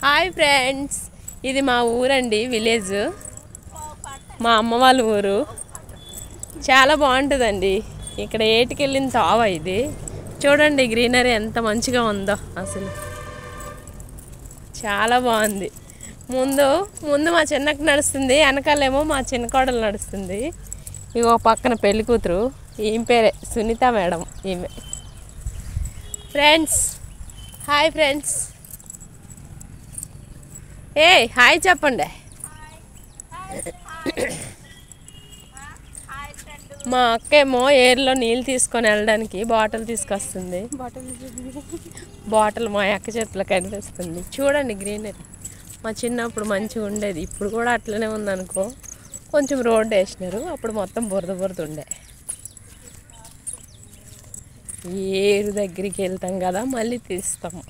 Hi friends, ఇది మా ఊరండి, విలేజ్. మా అమ్మ వాళ్ళ ఊరు. చాలా బాగుంటుందండి. ఇక్కడ ఏటికెళ్ళిన తావ ఇది. చూడండి గ్రీనరీ ఎంత మంచిగా ఉందో. అసలు చాలా బాగుంది. ముందు ముందు మా చిన్నక్క నడుస్తుంది, వెనకాలేమో మా చిన్న కోడలు నడుస్తుంది. ఇగో పక్కన పెళ్లి కూతురు, ఈమె పేరే సునీత మేడం. ఈమె ఫ్రెండ్స్. Hi friends. ఏ హాయ్ చెప్పండి. మా అక్క ఏమో ఏర్లో నీళ్ళు తీసుకొని వెళ్ళడానికి బాటిల్ తీసుకొస్తుంది. బాటిల్ మా అక్క చేతిలో కనిపిస్తుంది. చూడండి గ్రీనరీ. మా చిన్నప్పుడు మంచిగా ఉండేది, ఇప్పుడు కూడా అట్లనే ఉందనుకో. కొంచెం రోడ్డు వేసినారు, అప్పుడు మొత్తం బురద బురద ఉండే. ఏరు దగ్గరికి వెళ్తాం కదా, మళ్ళీ తీస్తాము.